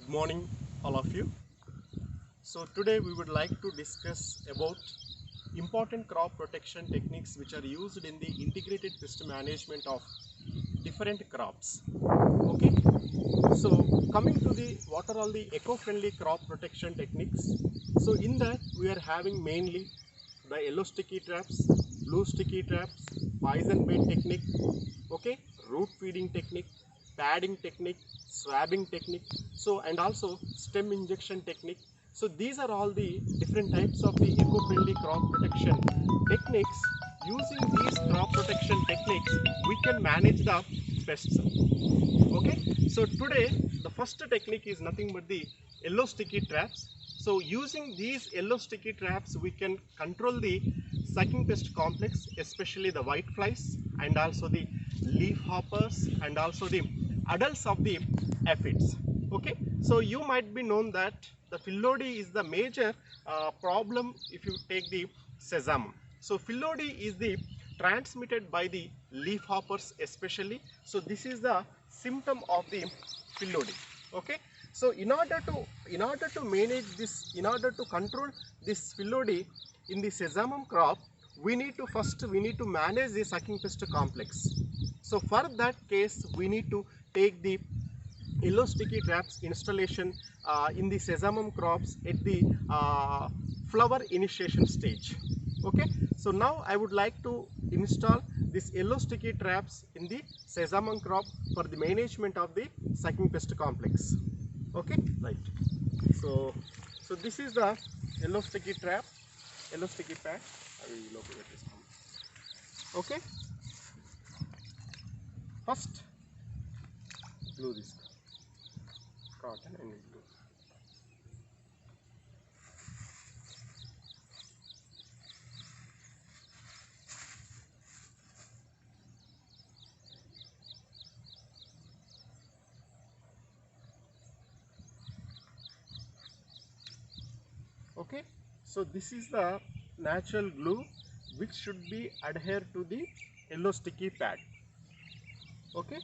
Good morning, all of you. So today we would like to discuss about important crop protection techniques which are used in the integrated pest management of different crops. Okay. So coming to the what are all the eco-friendly crop protection techniques. So in that we are having mainly the yellow sticky traps, blue sticky traps, poison bait technique, okay, root feeding technique, padding technique, swabbing technique, so and also stem injection technique. So these are all the different types of the eco-friendly crop protection techniques. Using these crop protection techniques, we can manage the pests. Okay, so today the first technique is nothing but the yellow sticky traps. So using these yellow sticky traps, we can control the sucking pest complex, especially the white flies and also the leaf hoppers and also the adults of the aphids. Okay, so you might be known that the phyllodes is the major problem if you take the sesame. So phyllodes is the transmitted by the leaf hoppers especially. So this is the symptom of the phyllodes. Okay, so in order to manage this, in order to control this phyllodes in the sesame crop, we need to manage the sucking pest complex. So for that case, we need to take the yellow sticky traps installation in the sesame crops at the flower initiation stage. Okay, so now I would like to install this yellow sticky traps in the sesame crop for the management of the sucking pest complex. Okay, right. So this is the yellow sticky trap, yellow sticky pad. I will locate this one. Okay, first glue this cotton and glue. Okay, so this is the natural glue which should be adhered to the yellow sticky pad. Okay,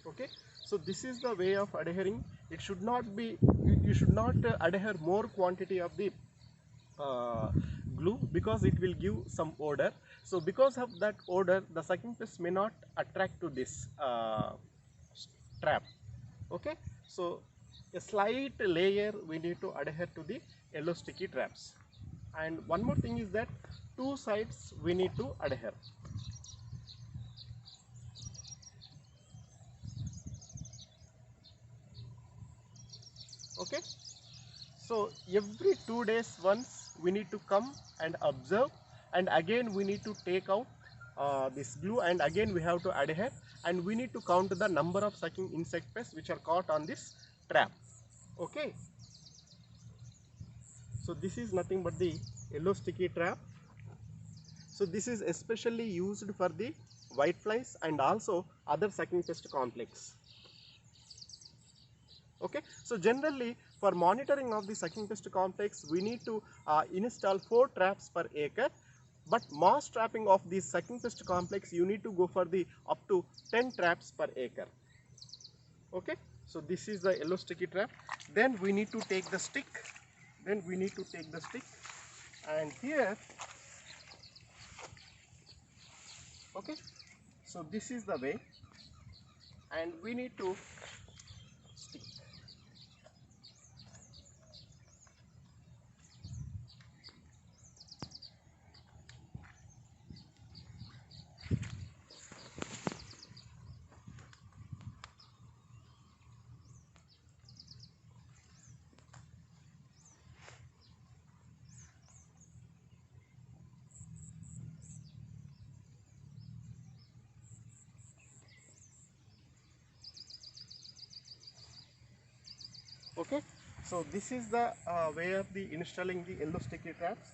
okay, so this is the way of adhering. It should not be, you should not adhere more quantity of the glue because it will give some odor. So because of that odor, the sucking pest may not attract to this trap. Okay, so a slight layer we need to adhere to the yellow sticky traps. And one more thing is that two sides we need to adhere. Okay, so every 2 days once we need to come and observe, and again we need to take out this glue, and again we have to adhere, and we need to count the number of sucking insect pests which are caught on this trap. Okay, so this is nothing but the yellow sticky trap. So this is especially used for the white flies and also other sucking pest complex. Okay, so generally for monitoring of the sucking pest complex, we need to install 4 traps per acre, but mass trapping of the sucking pest complex, you need to go for the up to 10 traps per acre. Okay, so this is the yellow sticky trap. Then we need to take the stick, and here, okay, so this is the way, and we need to stick. Okay, so this is the way of the installing the yellow sticky traps.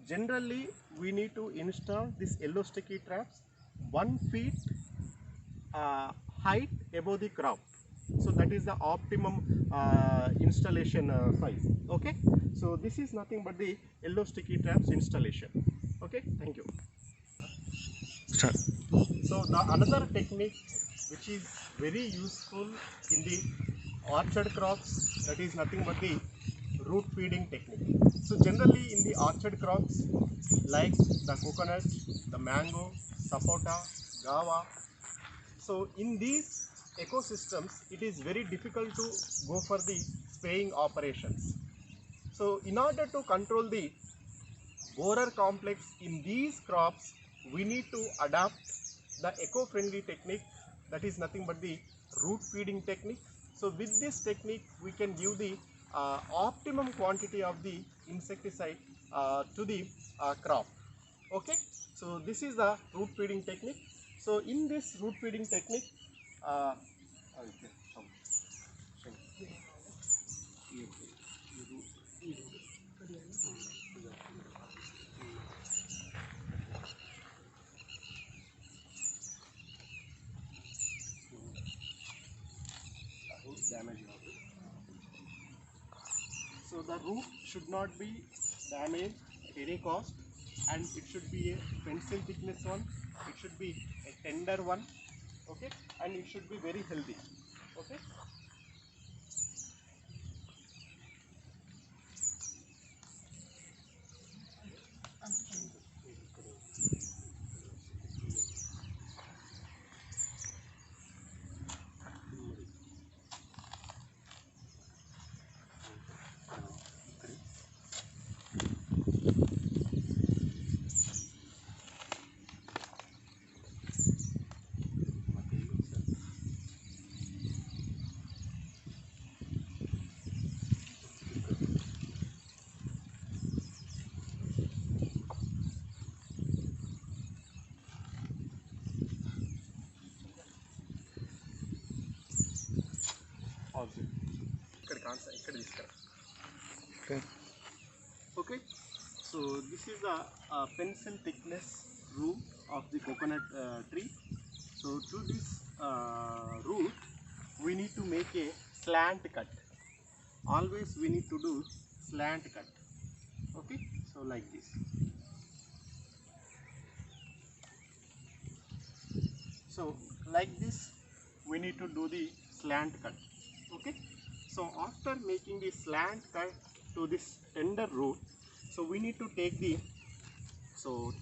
Generally we need to install this yellow sticky traps 1 feet height above the crop. So that is the optimum installation size. Okay, So this is nothing but the yellow sticky traps installation. Okay, thank you. Start. So the another technique which is very useful in the orchard crops, that is nothing but the root feeding technique. So generally in the orchard crops like the coconut, the mango, sapota, guava, so in these ecosystems it is very difficult to go for the spraying operations. So in order to control the borer complex in these crops, we need to adapt the eco-friendly technique, that is nothing but the root feeding technique. So with this technique we can give the optimum quantity of the insecticide to the crop. Okay, so this is the root feeding technique. So in this root feeding technique, okay, damage. So the root should not be damaged at any cost, and it should be a pencil thickness one, it should be a tender one, okay, and it should be very healthy. Okay. Okay. Okay, so this is the pencil thickness root of the coconut tree. So to this root we need to make a slant cut. Always we need to do slant cut. Okay, so like this. So like this we need to do the slant cut. Okay, so after making the slant cut to this tender root, so we need to take the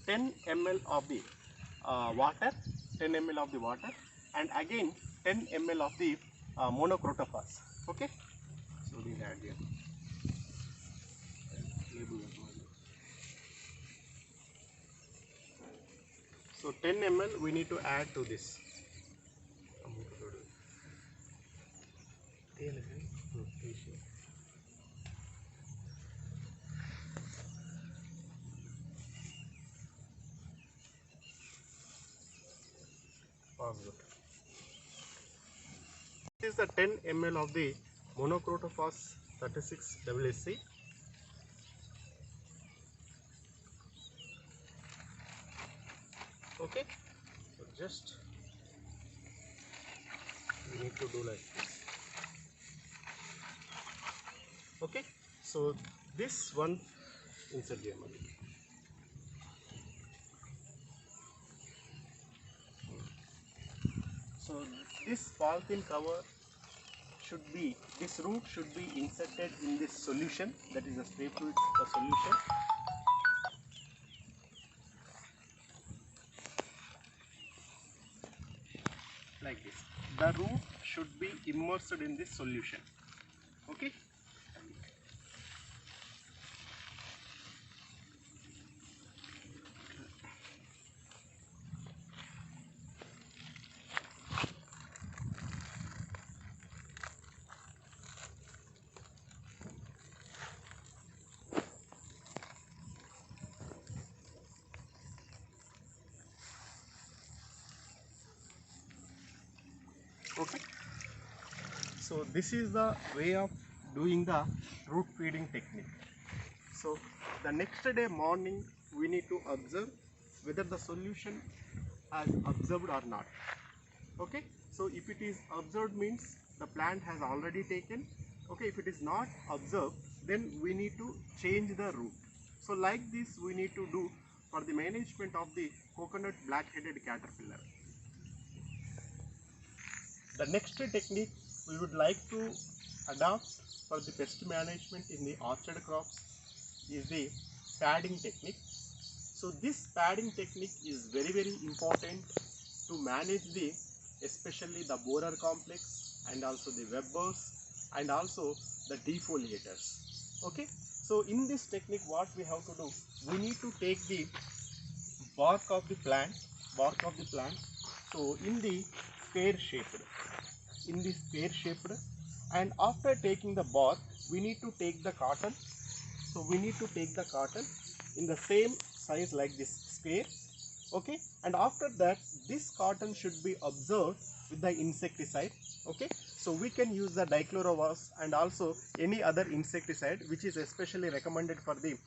10 ml of the water, 10 ml of the water, and again 10 ml of the monocrotophos. Okay, so these add here. So 10 ml we need to add to this. This is the 10 ml of the monocrotophos 36 WSC. Okay, so just we need to do like this. Okay, so this one insert here. So this polythene cover should be, this root should be inserted in this solution, that is a spray fluid solution. Like this. The root should be immersed in this solution. Okay. Okay. So this is the way of doing the root feeding technique. So the next day morning we need to observe whether the solution has absorbed or not. Okay, so if it is observed means the plant has already taken. Okay, if it is not observed then we need to change the route. So like this we need to do for the management of the coconut black-headed caterpillar. The next technique we would like to adopt for the pest management in the orchard crops is the padding technique. So this padding technique is very important to manage the especially the borer complex and also the webbers and also the defoliators. Okay, so in this technique what we have to do, we need to take the bark of the plant, so in the pear shaped, and after taking the bark we need to take the cotton. So we need to take the cotton in the same size like this square. Okay, and after that this cotton should be observed with the insecticide. Okay, so we can use the dichlorovas and also any other insecticide which is especially recommended for the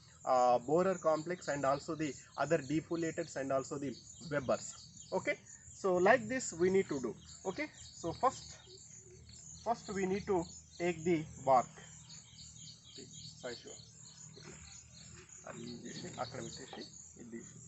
borer complex and also the other defoliators and also the webbers. Okay, so like this we need to do. Okay, so first we need to take the bark. Sorry, sure. అది చేసి అక్కడ పెట్టేసి ఇది తీసి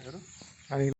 ఎవరు అది